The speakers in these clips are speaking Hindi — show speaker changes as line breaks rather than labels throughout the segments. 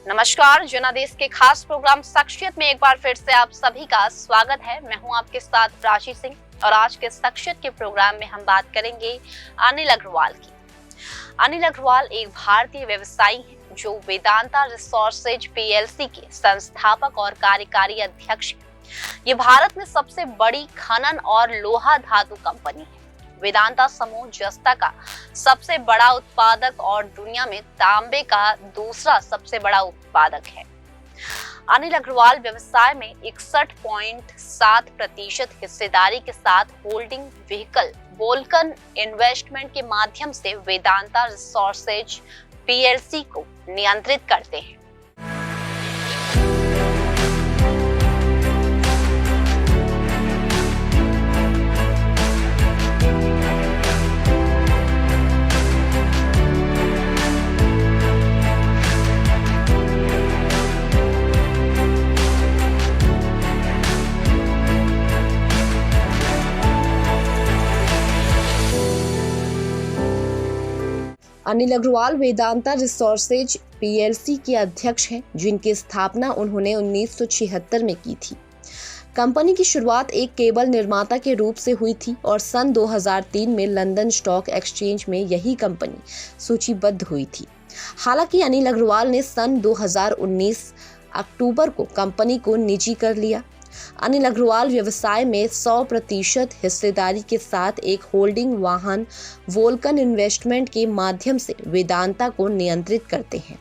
नमस्कार, जनादेश के खास प्रोग्राम शख्सियत में एक बार फिर से आप सभी का स्वागत है। मैं हूं आपके साथ राशि सिंह और आज के शख्सियत के प्रोग्राम में हम बात करेंगे अनिल अग्रवाल की। अनिल अग्रवाल एक भारतीय व्यवसायी हैं जो वेदांता रिसोर्सेज पीएलसी के संस्थापक और कार्यकारी अध्यक्ष हैं। ये भारत में सबसे बड़ी खनन और लोहा धातु कंपनी है। वेदांता समूह जस्ता का सबसे बड़ा उत्पादक और दुनिया में तांबे का दूसरा सबसे बड़ा उत्पादक है। अनिल अग्रवाल व्यवसाय में 61.7% हिस्सेदारी के साथ होल्डिंग व्हीकल वोल्कन इन्वेस्टमेंट के माध्यम से वेदांता रिसोर्सेज पीएलसी को नियंत्रित करते हैं।
अनिल अग्रवाल वेदांता रिसोर्सेज पीएलसी के अध्यक्ष हैं, जिनकी स्थापना उन्होंने 1976 में की थी। कंपनी की शुरुआत एक केबल निर्माता के रूप से हुई थी और सन 2003 में लंदन स्टॉक एक्सचेंज में यही कंपनी सूचीबद्ध हुई थी। हालांकि अनिल अग्रवाल ने सन 2019 अक्टूबर को कंपनी को निजी कर लिया। अनिल अग्रवाल व्यवसाय में 100% हिस्सेदारी के साथ एक होल्डिंग वाहन वोल्कन इन्वेस्टमेंट के माध्यम से वेदांता को नियंत्रित करते हैं।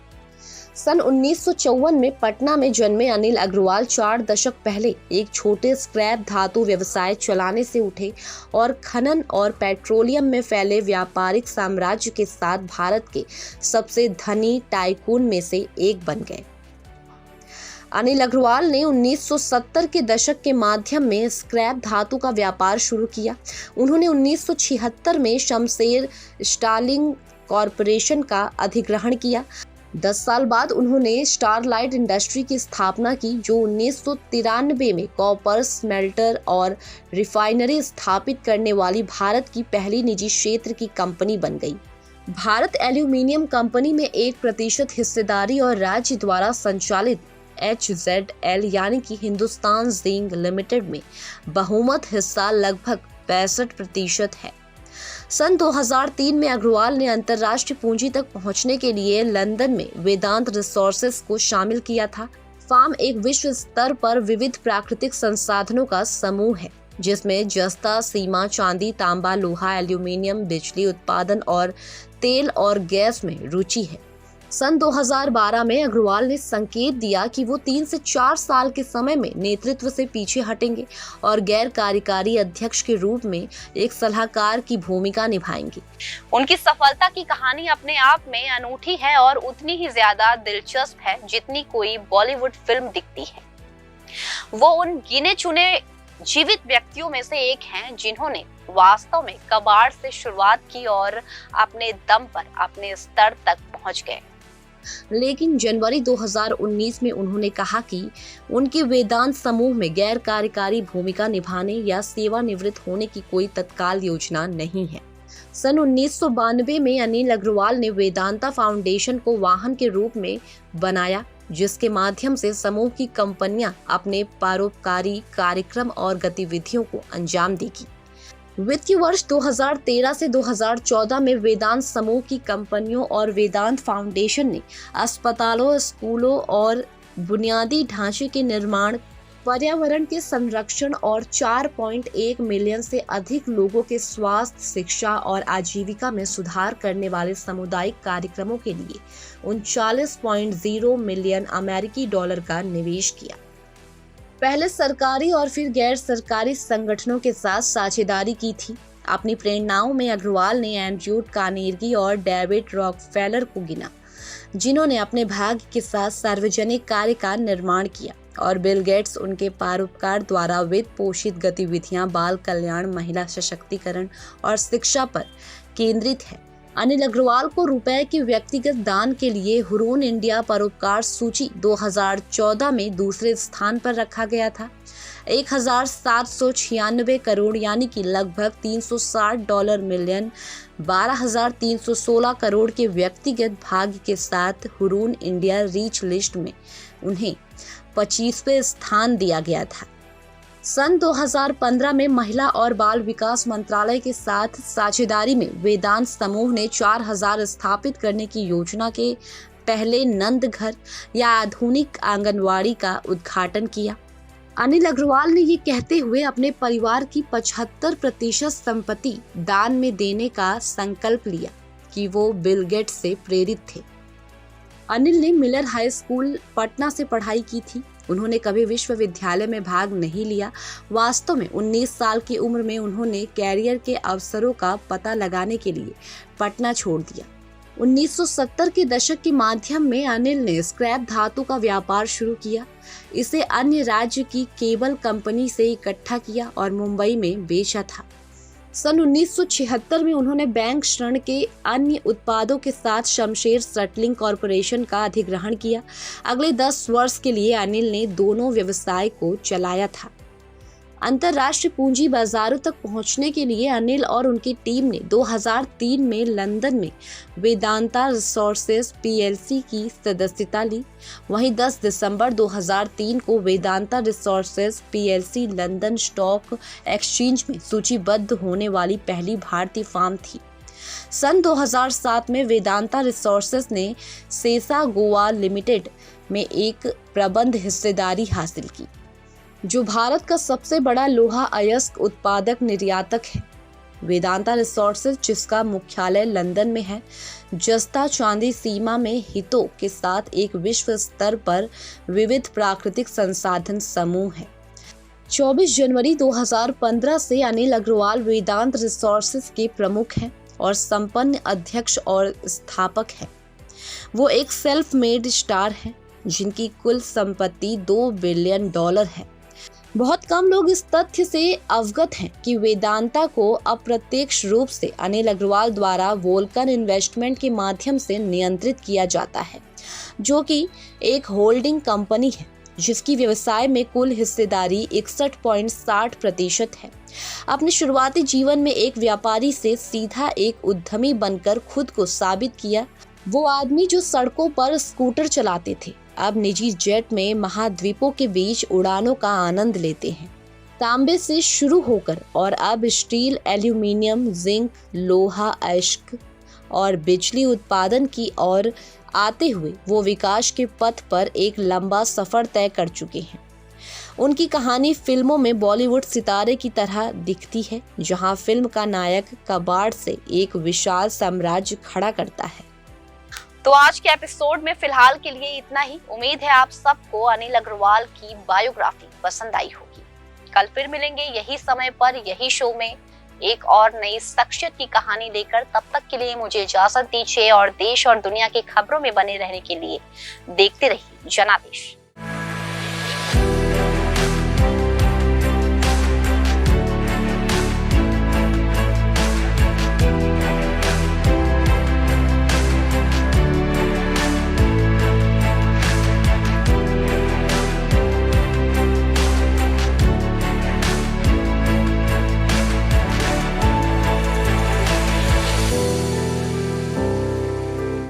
सन 1954 में पटना में जन्मे अनिल अग्रवाल 4 दशक पहले एक छोटे स्क्रैप धातु व्यवसाय चलाने से उठे और खनन और पेट्रोलियम में फैले व्यापारिक साम्राज्य के साथ भारत के सबसे धनी टाइकून में से एक बन गए। अनिल अग्रवाल ने 1970 के दशक के माध्यम में स्क्रैप धातु का व्यापार शुरू किया। उन्होंने 1976 में शमशेर स्टार्लिंग कॉरपोरेशन का अधिग्रहण किया। 10 साल बाद उन्होंने स्टारलाइट इंडस्ट्री की स्थापना की, जो 1993 में कॉपर स्मेल्टर और रिफाइनरी स्थापित करने वाली भारत की पहली निजी क्षेत्र की कंपनी बन गई। भारत एल्यूमिनियम कंपनी में 1% हिस्सेदारी और राज्य द्वारा संचालित HZL यानी कि हिंदुस्तान जिंक लिमिटेड में बहुमत हिस्सा लगभग 65% है। सन 2003 में अग्रवाल ने अंतर्राष्ट्रीय पूंजी तक पहुंचने के लिए लंदन में वेदांत रिसोर्सेज को शामिल किया था। फार्म एक विश्व स्तर पर विविध प्राकृतिक संसाधनों का समूह है, जिसमें जस्ता, सीमा, चांदी, तांबा, लोहा, एल्यूमिनियम, बिजली उत्पादन और तेल और गैस में रुचि है। सन 2012 में अग्रवाल ने संकेत दिया कि वो 3 से 4 साल के समय में नेतृत्व से पीछे हटेंगे और गैर कार्यकारी अध्यक्ष के रूप में एक सलाहकार की भूमिका निभाएंगे।
उनकी सफलता की कहानी अपने आप में अनूठी है और उतनी ही ज्यादा दिलचस्प है जितनी कोई बॉलीवुड फिल्म दिखती है। वो उन गिने चुने जीवित व्यक्तियों में से एक हैं जिन्होंने वास्तव में कबाड़ से शुरुआत की और अपने दम पर अपने स्तर तक पहुंच गए।
लेकिन जनवरी 2019 में उन्होंने कहा कि उनके वेदांत समूह में गैर कार्यकारी भूमिका निभाने या सेवानिवृत्त होने की कोई तत्काल योजना नहीं है। सन 1992 में अनिल अग्रवाल ने वेदांता फाउंडेशन को वाहन के रूप में बनाया, जिसके माध्यम से समूह की कंपनियां अपने परोपकारी कार्यक्रम और गतिविधियों को अंजाम देगी। वित्तीय वर्ष 2013 से 2014 में वेदांत समूह की कंपनियों और वेदांत फाउंडेशन ने अस्पतालों, स्कूलों और बुनियादी ढांचे के निर्माण, पर्यावरण के संरक्षण और 4.1 मिलियन से अधिक लोगों के स्वास्थ्य, शिक्षा और आजीविका में सुधार करने वाले सामुदायिक कार्यक्रमों के लिए 39.0 मिलियन अमेरिकी डॉलर का निवेश किया। पहले सरकारी और फिर गैर सरकारी संगठनों के साथ साझेदारी की थी। अपनी प्रेरणाओं में अग्रवाल ने एंड्रयू कार्नेगी और डेविड रॉकफेलर को गिना, जिन्होंने अपने भाग्य के साथ सार्वजनिक कार्य का निर्माण किया। और बिल गेट्स उनके परोपकार द्वारा वित्त पोषित गतिविधियां बाल कल्याण, महिला सशक्तिकरण और शिक्षा पर केंद्रित है। अनिल अग्रवाल को रुपए के व्यक्तिगत दान के लिए हुरून इंडिया परोपकार सूची 2014 में दूसरे स्थान पर रखा गया था। 1796 करोड़ यानी कि लगभग $360 मिलियन 12,316 करोड़ के व्यक्तिगत भाग्य के साथ हुरून इंडिया रीच लिस्ट में उन्हें 25वें स्थान दिया गया था। सन 2015 में महिला और बाल विकास मंत्रालय के साथ साझेदारी में वेदांत समूह ने 4000 स्थापित करने की योजना के पहले नंद घर या आधुनिक आंगनवाड़ी का उद्घाटन किया। अनिल अग्रवाल ने ये कहते हुए अपने परिवार की 75% संपत्ति दान में देने का संकल्प लिया कि वो बिल गेट्स से प्रेरित थे। अनिल ने मिलर हाई स्कूल पटना से पढ़ाई की थी। उन्होंने कभी विश्वविद्यालय में भाग नहीं लिया। वास्तव में 19 साल की उम्र में उन्होंने कैरियर के अवसरों का पता लगाने के लिए पटना छोड़ दिया। 1970 के दशक के माध्यम में अनिल ने स्क्रैप धातु का व्यापार शुरू किया। इसे अन्य राज्य की केबल कंपनी से इकट्ठा किया और मुंबई में बेचा था। सन 1976 में उन्होंने बैंक ऋण के अन्य उत्पादों के साथ शमशेर सेटलिंग कॉरपोरेशन का अधिग्रहण किया। अगले 10 वर्ष के लिए अनिल ने दोनों व्यवसाय को चलाया था। अंतर्राष्ट्रीय पूंजी बाजारों तक पहुंचने के लिए अनिल और उनकी टीम ने 2003 में लंदन में वेदांता रिसोर्सेज पीएलसी की सदस्यता ली। वहीं 10 दिसंबर 2003 को Vedanta resources PLC London stock exchange में सूचीबद्ध होने वाली पहली भारतीय फर्म थी। सन 2007 में वेदांता रिसोर्सेज ने सेसा गोवा लिमिटेड में एक प्रबंध हिस्सेदारी हासिल की, जो भारत का सबसे बड़ा लोहा अयस्क उत्पादक निर्यातक है। वेदांता रिसोर्सेज, जिसका मुख्यालय लंदन में है, जस्ता चांदी सीमा में हितों के साथ एक विश्व स्तर पर विविध प्राकृतिक संसाधन समूह है। 24 जनवरी 2015 से अनिल अग्रवाल वेदांत रिसोर्सेज के प्रमुख हैं और संपन्न अध्यक्ष और स्थापक हैं। वो एक सेल्फ मेड स्टार हैं जिनकी कुल संपत्ति $2 बिलियन है। बहुत कम लोग इस तथ्य से अवगत हैं कि वेदांता को अप्रत्यक्ष रूप से अनिल अग्रवाल द्वारा वोल्कन इन्वेस्टमेंट के माध्यम से नियंत्रित किया जाता है, जो कि एक होल्डिंग कंपनी है जिसकी व्यवसाय में कुल हिस्सेदारी 61.60% है। अपने शुरुआती जीवन में एक व्यापारी से सीधा एक उद्यमी बनकर खुद को साबित किया। वो आदमी जो सड़कों पर स्कूटर चलाते थे, अब निजी जेट में महाद्वीपों के बीच उड़ानों का आनंद लेते हैं। तांबे से शुरू होकर और अब स्टील, एल्यूमिनियम, जिंक, लोहा, अयस्क और बिजली उत्पादन की ओर आते हुए वो विकास के पथ पर एक लंबा सफर तय कर चुके हैं। उनकी कहानी फिल्मों में बॉलीवुड सितारे की तरह दिखती है, जहां फिल्म का नायक कबाड़ से एक विशाल साम्राज्य खड़ा करता है।
तो आज के एपिसोड में फिलहाल के लिए इतना ही। उम्मीद है आप सबको अनिल अग्रवाल की बायोग्राफी पसंद आई होगी। कल फिर मिलेंगे यही समय पर, यही शो में एक और नई शख्सियत की कहानी लेकर। तब तक के लिए मुझे इजाजत दीजिए और देश और दुनिया की खबरों में बने रहने के लिए देखते रहिए जनादेश।